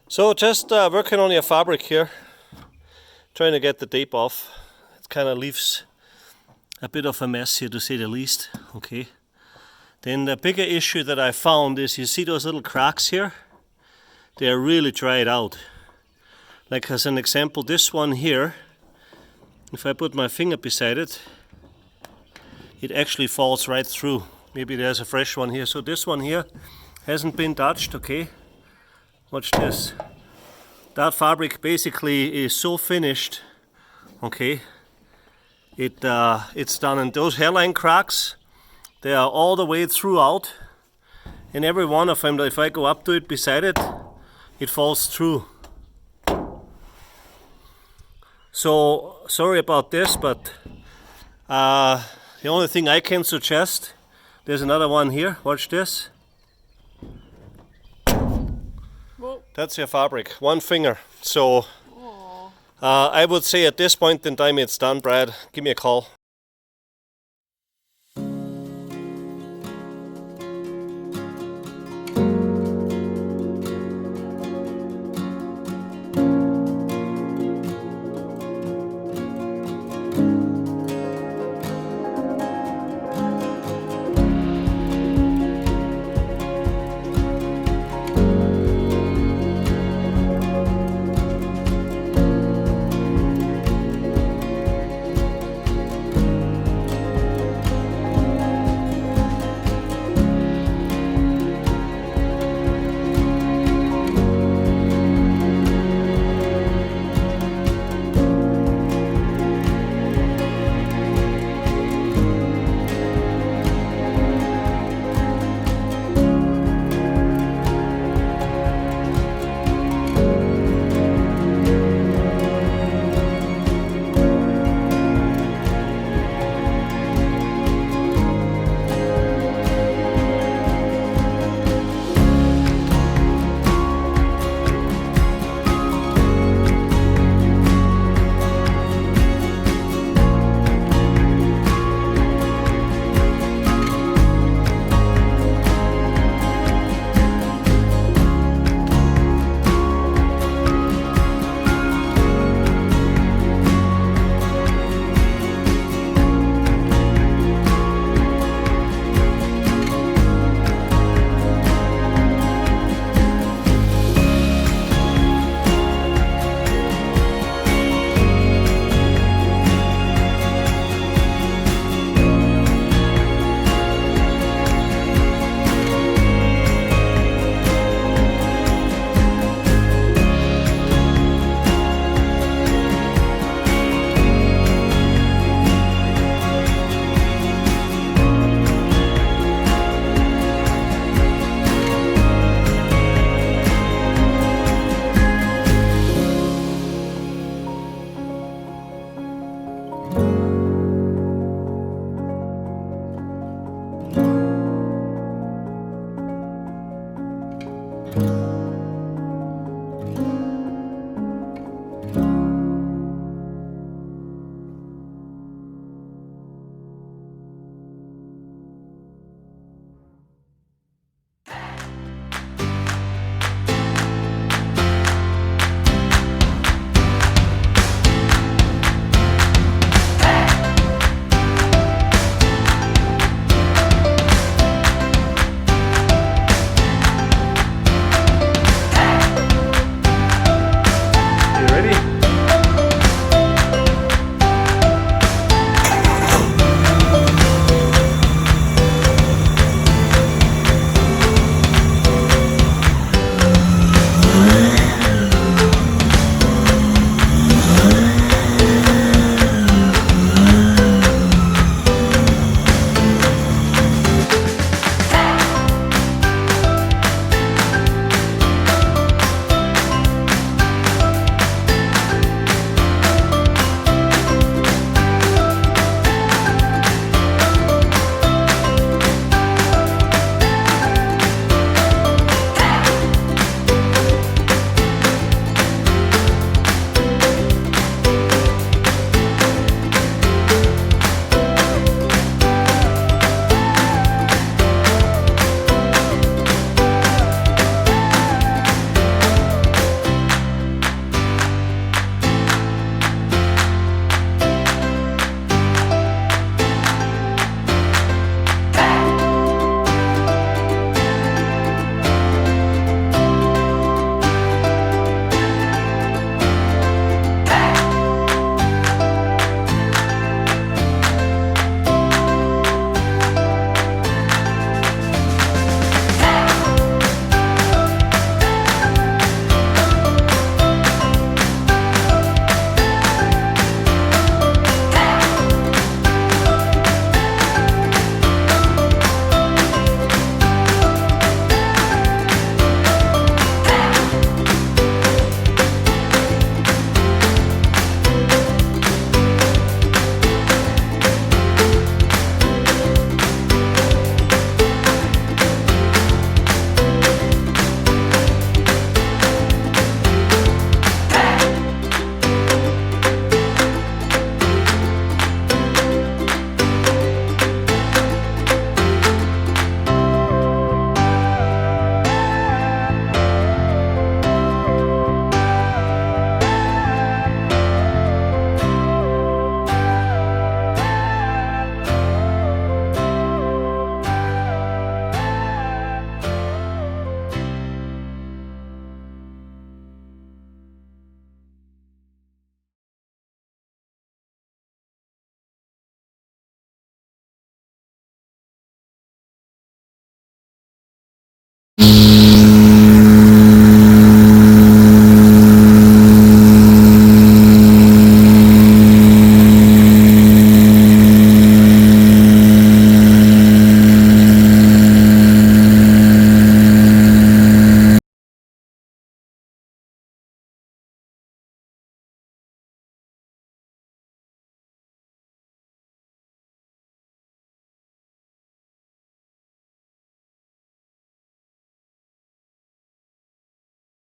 So just working on your fabric here, trying to get the tape off. It kind of leaves a bit of a mess here, to say the least. Okay. Then the bigger issue that I found is, you see those little cracks here? They are really dried out. Like as an example, this one here, if I put my finger beside it, it actually falls right through. Maybe there's a fresh one here. So this one here hasn't been touched, okay? Watch this. That fabric basically is so finished, okay? It's done, and those hairline cracks, they are all the way throughout, and every one of them, if I go up to it beside it, it falls through. So sorry about this, but the only thing I can suggest, there's another one here, watch this. Whoa. That's your fabric, one finger. So I would say at this point in time it's done, Brad. Give me a call.